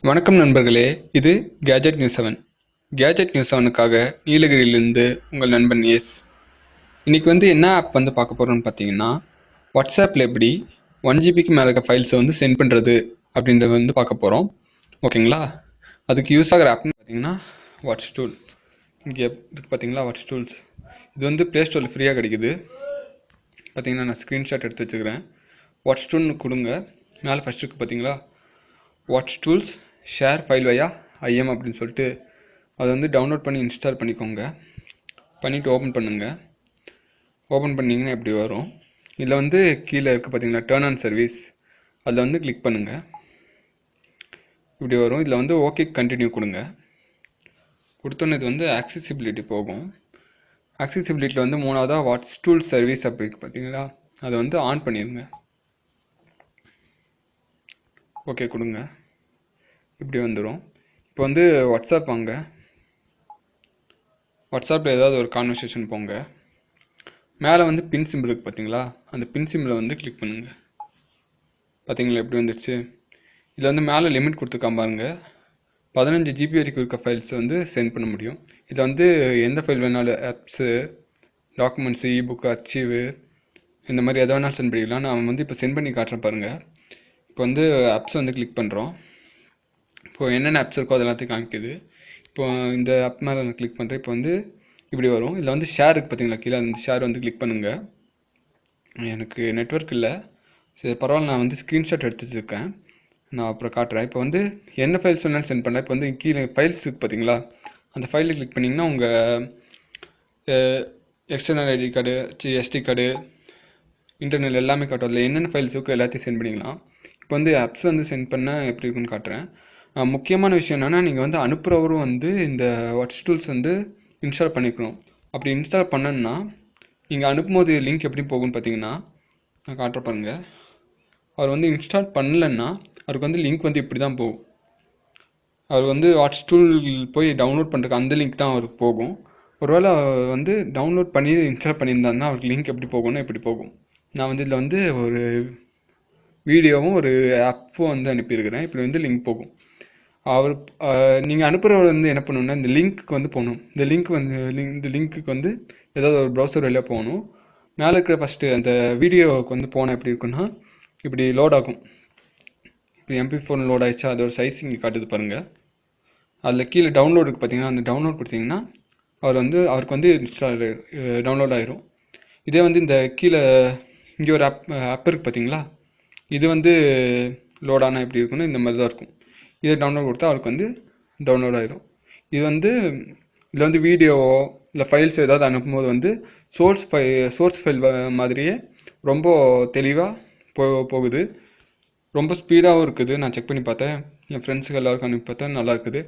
வணக்கம் நண்பர்களே, இது கேஜெட் நியூஸ் 7. கேஜெட் நியூஸ் 7க்காக நீலகிரியிலிருந்து உங்கள் நண்பன் எஸ். இன்னைக்கு என்ன ஆப் பார்க்க போகிறோம்னு பார்த்தீங்கன்னா, வாட்ஸ்அப்பில் எப்படி 1 GB மேலே இருக்க ஃபைல்ஸை சென்ட் பண்ணுறது அப்படின்றத பார்க்க போகிறோம். ஓகேங்களா? அதுக்கு யூஸ் ஆகிற ஆப்னு பார்த்தீங்கன்னா வாட்ஸ் டூல். இங்கே இருக்குது பார்த்தீங்களா, வாட்ஸ் டூல்ஸ். இது ப்ளே ஸ்டோரில் ஃப்ரீயாக கிடைக்குது. பார்த்தீங்கன்னா நான் ஸ்க்ரீன்ஷாட் எடுத்து வச்சுக்கிறேன். வாட்ஸ் டூல்னு கொடுங்க. மேலே ஃபஸ்ட் இருக்குது பார்த்தீங்களா, வாட்ஸ் டூல்ஸ் ஷேர் ஃபைல் வயா ஐஎம் அப்படின்னு சொல்லிட்டு அதை டவுன்லோட் பண்ணி இன்ஸ்டால் பண்ணிக்கோங்க. பண்ணிவிட்டு ஓப்பன் பண்ணுங்கள். ஓப்பன் பண்ணிங்கன்னா இப்படி வரும். இதில் கீழே இருக்குது பார்த்தீங்களா, டர்ன் ஆன் சர்வீஸ், அதில் கிளிக் பண்ணுங்கள். இப்படி வரும். இதில் ஓகே கண்டினியூ கொடுங்க. கொடுத்தோன்னே இது ஆக்சசிபிலிட்டி போகும். ஆக்சசிபிலிட்டியில் மூணாவதாக வாட்ஸ் டூல் சர்வீஸ் அப்படி இருக்குது பார்த்தீங்களா, அதை ஆன் பண்ணிடுங்க. ஓகே கொடுங்க. இப்படி வந்துடும். இப்போ வாட்ஸ்அப் வாங்க. வாட்ஸ்அப்பில் ஏதாவது ஒரு கான்வர்சேஷன் போங்க. மேலே பின் சிம்பிள் இருக்குது பார்த்தீங்களா, அந்த பின் சிம்பிளை கிளிக் பண்ணுங்கள். பார்த்தீங்களா எப்படி வந்துடுச்சு. இதில் மேலே லிமிட் கொடுத்துருக்காம பாருங்க, 15 GB வரைக்கும் இருக்க ஃபைல்ஸை சென்ட் பண்ண முடியும். இதில் எந்த ஃபைல் வேணாலும், ஆப்ஸு, டாக்குமெண்ட்ஸு, இபுக்கு, அச்சீவு, இந்த மாதிரி எதை வேணாலும் சென்ட் பண்ணிக்கலாம். நான் இப்போ சென்ட் பண்ணி காட்டுறேன் பாருங்கள். இப்போ ஆப்ஸை கிளிக் பண்ணுறோம். இப்போது என்னென்ன ஆப்ஸ் இருக்கோ அது எல்லாத்தையும் காமிக்குது. இப்போ இந்த ஆப் மேலே நான் கிளிக் பண்ணுறேன். இப்போ இப்படி வரும். இதில் ஷேர் இருக்குது பார்த்தீங்களா, கீழே அந்த ஷேர் கிளிக் பண்ணுங்கள். எனக்கு நெட்வொர்க் இல்லை, சரி பரவாயில்ல, நான் ஸ்க்ரீன்ஷாட் எடுத்து வச்சுருக்கேன், நான் அப்புறம் காட்டுறேன். இப்போ என்ன ஃபைல்ஸ் வேணாலும் சென்ட் பண்ணலாம். இப்போ கீழே ஃபைல்ஸ் இருக்குது பார்த்தீங்களா, அந்த ஃபைலில் கிளிக் பண்ணிங்கன்னா உங்கள் external ID card, SD card, internal எல்லாமே காட்டும். அதில் என்னென்ன ஃபைல்ஸ் இருக்கோ எல்லாத்தையும் சென்ட் பண்ணிக்கலாம். இப்போ ஆப்ஸ் சென்ட் பண்ண எப்படி இருக்குன்னு காட்டுறேன். முக்கியமான விஷயம் என்னென்னா, நீங்கள் அனுப்புகிறவரும் இந்த வாட்ஸ் டூல்ஸ் இன்ஸ்டால் பண்ணிக்கணும். அப்படி இன்ஸ்டால் பண்ணணுன்னா நீங்கள் அனுப்பும்போது லிங்க் எப்படி போகும்னு பார்த்தீங்கன்னா, நான் காட்டுற பாருங்க. அவர் இன்ஸ்டால் பண்ணலன்னா அவருக்கு லிங்க் இப்படி தான் போகும். அவர் வாட்ஸ் டூல் போய் டவுன்லோட் பண்ணுறதுக்கு அந்த லிங்க் தான் அவருக்கு போகும். ஒருவேளை டவுன்லோட் பண்ணி இன்ஸ்டால் பண்ணியிருந்தாருன்னா அவருக்கு லிங்க் எப்படி போகும்னா இப்படி போகும். நான் இதில் ஒரு வீடியோவும் ஒரு ஆப்பும் அனுப்பியிருக்கிறேன். இப்படி லிங்க் போகும். அவர் நீங்கள் அனுப்புகிறவர் என்ன பண்ணணுன்னா, இந்த லிங்க்குக்கு போகணும். இந்த லிங்க்குக்கு ஏதாவது ஒரு ப்ரௌசர் வழியாக போகணும். மேலே இருக்கிற ஃபஸ்ட்டு அந்த வீடியோவுக்கு போனால் எப்படி இருக்குன்னா, இப்படி லோட் ஆகும். இப்படி MP4 லோட் ஆகிடுச்சா, அது ஒரு சைஸ் இங்கே காட்டுது பாருங்கள். அதில் கீழே டவுன்லோடுக்கு பார்த்தீங்கன்னா, அந்த டவுன்லோட் கொடுத்தீங்கன்னா அவர் அவருக்கு இன்ஸ்டால் டவுன்லோட் ஆகிரும். இதே இந்த கீழே இங்கே ஒரு ஆப் இருக்குது பார்த்தீங்களா, இது லோட் ஆனால் எப்படி இருக்குன்னு இந்த மாதிரி தான் இருக்கும். இதை டவுன்லோட் கொடுத்தா அவருக்கு டவுன்லோட் ஆகிரும். இது இதில் வீடியோவோ இல்லை ஃபைல்ஸ் ஏதாவது அனுப்பும்போது சோர்ஸ் ஃபைல் மாதிரியே ரொம்ப தெளிவாக போகுது. ரொம்ப ஸ்பீடாகவும் இருக்குது. நான் செக் பண்ணி பார்த்தேன், என் ஃப்ரெண்ட்ஸுக்கு எல்லாருக்கும் அனுப்பி பார்த்தேன், நல்லா இருக்குது.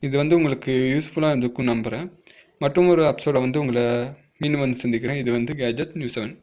இது உங்களுக்கு யூஸ்ஃபுல்லாக இருக்கும்னு நம்புகிறேன். மற்றும் ஒரு ஆப்ஸோட உங்களை மீண்டும் சந்திக்கிறேன். இது கேஜெட் நியூஸ் 7.